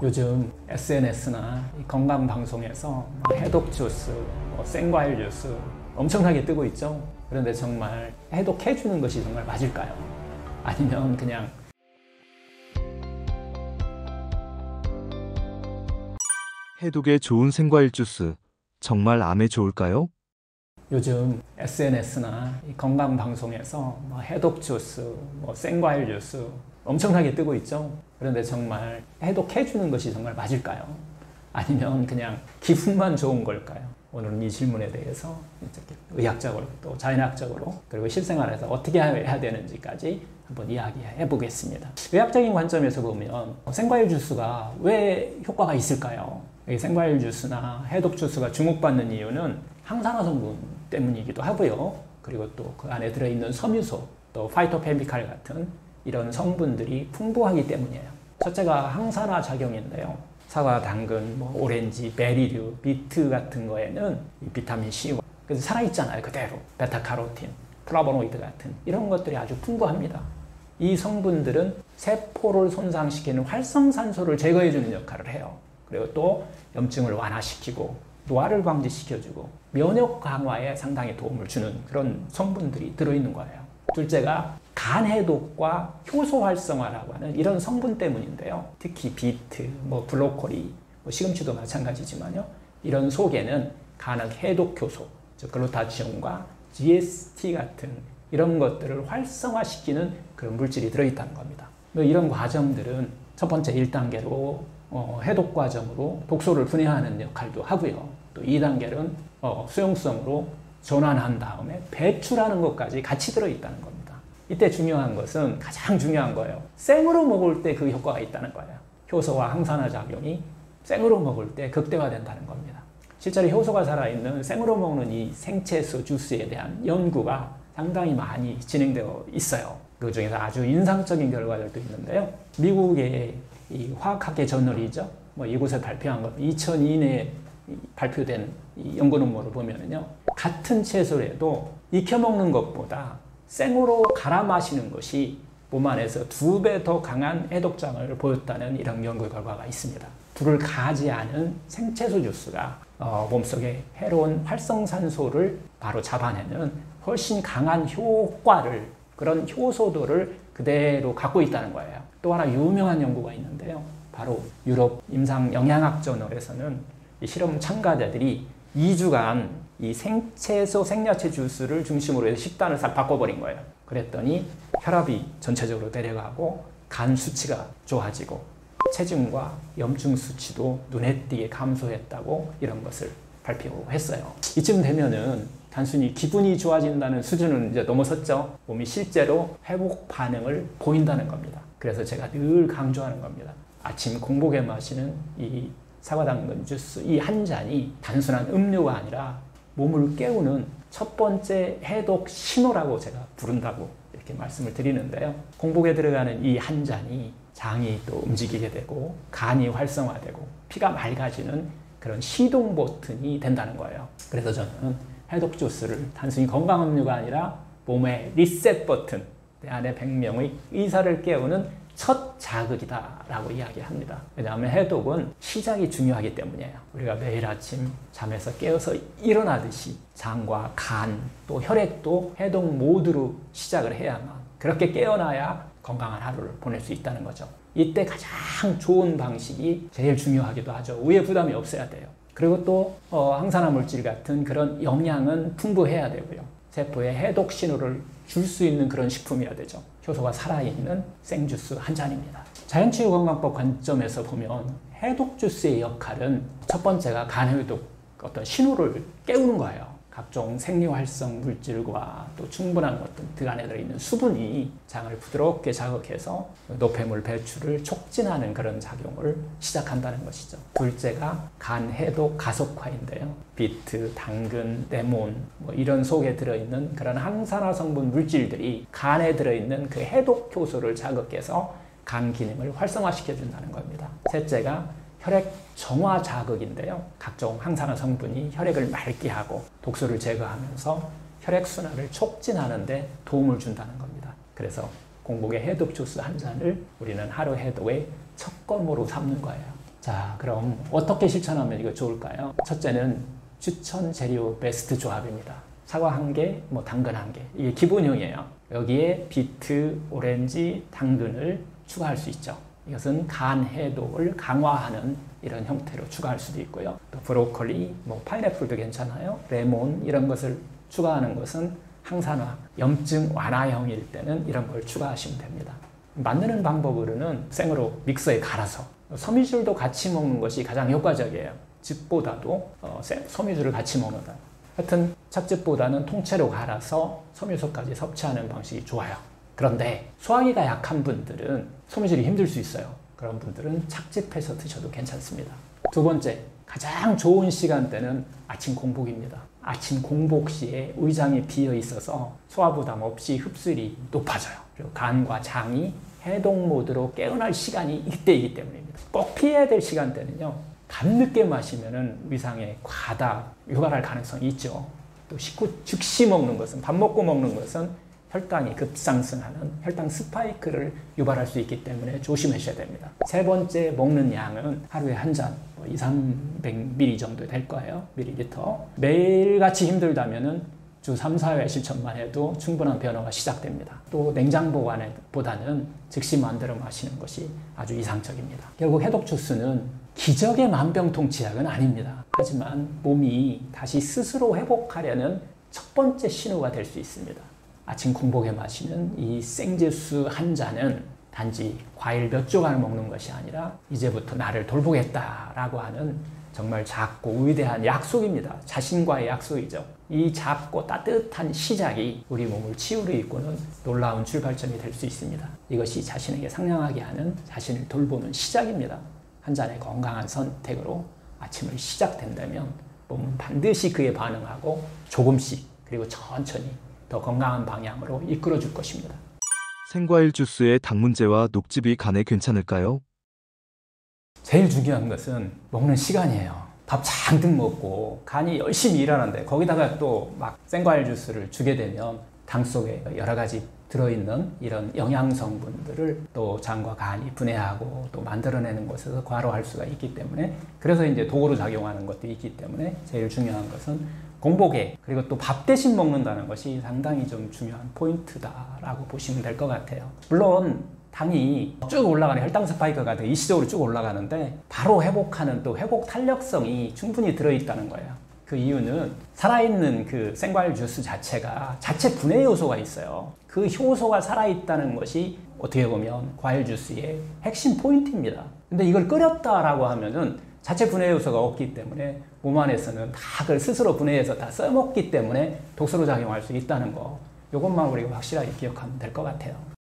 요즘 SNS나 건강방송에서 해독 주스, 생과일 주스 엄청나게 뜨고 있죠. 그런데 정말 해독해주는 것이 정말 맞을까요? 아니면 그냥 해독에 좋은 생과일 주스, 정말 암에 좋을까요? 요즘 SNS나 건강방송에서 해독 주스, 생과일 주스 엄청나게 뜨고 있죠. 그런데 정말 해독해주는 것이 정말 맞을까요? 아니면 그냥 기분만 좋은 걸까요? 오늘은 이 질문에 대해서 의학적으로 또 자연학적으로 그리고 실생활에서 어떻게 해야 되는지까지 한번 이야기해 보겠습니다. 의학적인 관점에서 보면 생과일 주스가 왜 효과가 있을까요? 생과일 주스나 해독 주스가 주목받는 이유는 항산화 성분 때문이기도 하고요. 그리고 또 그 안에 들어있는 섬유소, 또 파이토케미칼 같은 이런 성분들이 풍부하기 때문이에요. 첫째가 항산화 작용인데요. 사과, 당근, 오렌지, 베리류, 비트 같은 거에는 이 비타민 C와 그래서 살아있잖아요. 그대로 베타카로틴, 플라보노이드 같은 이런 것들이 아주 풍부합니다. 이 성분들은 세포를 손상시키는 활성산소를 제거해주는 역할을 해요. 그리고 또 염증을 완화시키고 노화를 방지시켜주고 면역 강화에 상당히 도움을 주는 그런 성분들이 들어있는 거예요. 둘째가 간 해독과 효소 활성화라고 하는 이런 성분 때문인데요. 특히 비트, 브로콜리, 시금치도 마찬가지지만요. 이런 속에는 간의 해독 효소, 즉 글루타치온과 GST 같은 이런 것들을 활성화시키는 그런 물질이 들어있다는 겁니다. 이런 과정들은 첫 번째 1단계로 해독 과정으로 독소를 분해하는 역할도 하고요. 또 2단계는 수용성으로 전환한 다음에 배출하는 것까지 같이 들어있다는 겁니다. 이때 중요한 것은 가장 중요한 거예요. 생으로 먹을 때 그 효과가 있다는 거예요. 효소와 항산화 작용이 생으로 먹을 때 극대화된다는 겁니다. 실제로 효소가 살아있는 생으로 먹는 이 생채소 주스에 대한 연구가 상당히 많이 진행되어 있어요. 그 중에서 아주 인상적인 결과들도 있는데요. 미국의 이 화학학회 저널이죠. 이곳에 발표한 것, 2002년에 발표된 이 연구 논문을 보면요. 같은 채소라도 익혀 먹는 것보다 생으로 갈아 마시는 것이 몸 안에서 2배 더 강한 해독장을 보였다는 이런 연구 결과가 있습니다. 불을 가하지 않은 생채소 주스가 몸속에 해로운 활성산소를 바로 잡아내는 훨씬 강한 효과를, 그런 효소도를 그대로 갖고 있다는 거예요. 또 하나 유명한 연구가 있는데요. 바로 유럽 임상영양학 저널에서는 이 실험 참가자들이 2주간 이 생채소 생야채 주스를 중심으로 해서 식단을 싹 바꿔버린 거예요. 그랬더니 혈압이 전체적으로 내려가고 간 수치가 좋아지고 체중과 염증 수치도 눈에 띄게 감소했다고 이런 것을 발표했어요. 이쯤 되면은 단순히 기분이 좋아진다는 수준은 이제 넘어섰죠. 몸이 실제로 회복 반응을 보인다는 겁니다. 그래서 제가 늘 강조하는 겁니다. 아침 공복에 마시는 이 사과당근 주스 이 한 잔이 단순한 음료가 아니라 몸을 깨우는 첫 번째 해독 신호라고 제가 부른다고 이렇게 말씀을 드리는데요. 공복에 들어가는 이 한 잔이 장이 또 움직이게 되고 간이 활성화되고 피가 맑아지는 그런 시동 버튼이 된다는 거예요. 그래서 저는 해독 주스를 단순히 건강 음료가 아니라 몸의 리셋 버튼, 내 안에 100명의 의사를 깨우는 첫 자극이다라고 이야기합니다. 왜냐하면 해독은 시작이 중요하기 때문이에요. 우리가 매일 아침 잠에서 깨어서 일어나듯이 장과 간, 또 혈액도 해독 모드로 시작을 해야만 그렇게 깨어나야 건강한 하루를 보낼 수 있다는 거죠. 이때 가장 좋은 방식이 제일 중요하기도 하죠. 위에 부담이 없어야 돼요. 그리고 또 항산화 물질 같은 그런 영양은 풍부해야 되고요. 세포에 해독 신호를 줄 수 있는 그런 식품이어야 되죠. 효소가 살아있는 생주스 한 잔입니다. 자연치유건강법 관점에서 보면 해독 주스의 역할은 첫 번째가 간 해독 어떤 신호를 깨우는 거예요. 각종 생리활성 물질과 또 충분한 어떤 그 안에 들어있는 수분이 장을 부드럽게 자극해서 노폐물 배출을 촉진하는 그런 작용을 시작한다는 것이죠. 둘째가 간 해독 가속화인데요. 비트, 당근, 레몬 이런 속에 들어있는 그런 항산화 성분 물질들이 간에 들어있는 그 해독 효소를 자극해서 간 기능을 활성화시켜준다는 겁니다. 셋째가 혈액 정화 자극인데요. 각종 항산화 성분이 혈액을 맑게 하고 독소를 제거하면서 혈액순환을 촉진하는 데 도움을 준다는 겁니다. 그래서 공복에 해독 주스 한 잔을 우리는 하루 해독의 첫 걸음으로 삼는 거예요. 자, 그럼 어떻게 실천하면 이거 좋을까요? 첫째는 추천 재료 베스트 조합입니다. 사과 1개, 당근 1개. 이게 기본형이에요. 여기에 비트, 오렌지, 당근을 추가할 수 있죠. 이것은 간 해독을 강화하는 이런 형태로 추가할 수도 있고요. 또 브로콜리, 파인애플도 괜찮아요. 레몬 이런 것을 추가하는 것은 항산화, 염증 완화형일 때는 이런 걸 추가하시면 됩니다. 만드는 방법으로는 생으로 믹서에 갈아서 섬유질도 같이 먹는 것이 가장 효과적이에요. 즙보다도 섬유질을 같이 먹는다. 하여튼 찻즙보다는 통째로 갈아서 섬유소까지 섭취하는 방식이 좋아요. 그런데 소화기가 약한 분들은 섬유질이 힘들 수 있어요. 그런 분들은 착즙해서 드셔도 괜찮습니다. 두 번째, 가장 좋은 시간대는 아침 공복입니다. 아침 공복 시에 위장이 비어 있어서 소화 부담 없이 흡수율이 높아져요. 그리고 간과 장이 해독 모드로 깨어날 시간이 이때이기 때문입니다. 꼭 피해야 될 시간대는요, 밤늦게 마시면 위상에 과다 유발할 가능성이 있죠. 또 식후 즉시 먹는 것은, 밥 먹고 먹는 것은 혈당이 급상승하는 혈당 스파이크를 유발할 수 있기 때문에 조심하셔야 됩니다. 세 번째, 먹는 양은 하루에 한 잔, 200-300ml 정도 될 거예요. 밀리리터. 매일같이 힘들다면은 주 3, 4회 실천만 해도 충분한 변화가 시작됩니다. 또 냉장 보관보다는 즉시 만들어 마시는 것이 아주 이상적입니다. 결국 해독 주스는 기적의 만병통치약은 아닙니다. 하지만 몸이 다시 스스로 회복하려는 첫 번째 신호가 될 수 있습니다. 아침 공복에 마시는 이 생주스 한 잔은 단지 과일 몇 조각을 먹는 것이 아니라 이제부터 나를 돌보겠다라고 하는 정말 작고 위대한 약속입니다. 자신과의 약속이죠. 이 작고 따뜻한 시작이 우리 몸을 치유로 이끄는 놀라운 출발점이 될 수 있습니다. 이것이 자신에게 상냥하게 하는, 자신을 돌보는 시작입니다. 한 잔의 건강한 선택으로 아침을 시작된다면 몸은 반드시 그에 반응하고 조금씩 그리고 천천히 더 건강한 방향으로 이끌어 줄 것입니다. 생과일 주스에 당문제와 녹즙이 간에 괜찮을까요? 제일 중요한 것은 먹는 시간이에요. 밥 잔뜩 먹고 간이 열심히 일하는데 거기다가 또 막 생과일 주스를 주게 되면 당 속에 여러 가지 들어있는 이런 영양 성분들을 또 장과 간이 분해하고 또 만들어내는 것에서 과로할 수가 있기 때문에, 그래서 이제 독으로 작용하는 것도 있기 때문에 제일 중요한 것은 공복에, 그리고 또 밥 대신 먹는다는 것이 상당히 좀 중요한 포인트다라고 보시면 될 것 같아요. 물론 당이 쭉 올라가는, 혈당 스파이크가 일시적으로 쭉 올라가는데 바로 회복하는 또 회복 탄력성이 충분히 들어있다는 거예요. 그 이유는 살아있는 그 생과일 주스 자체가 자체 분해 요소가 있어요. 그 효소가 살아있다는 것이 어떻게 보면 과일 주스의 핵심 포인트입니다. 근데 이걸 끓였다라고 하면은 자체 분해 요소가 없기 때문에 몸 안에서는 다 그걸 스스로 분해해서 다 써먹기 때문에 독소로 작용할 수 있다는 거, 이것만 우리가 확실하게 기억하면 될 것 같아요.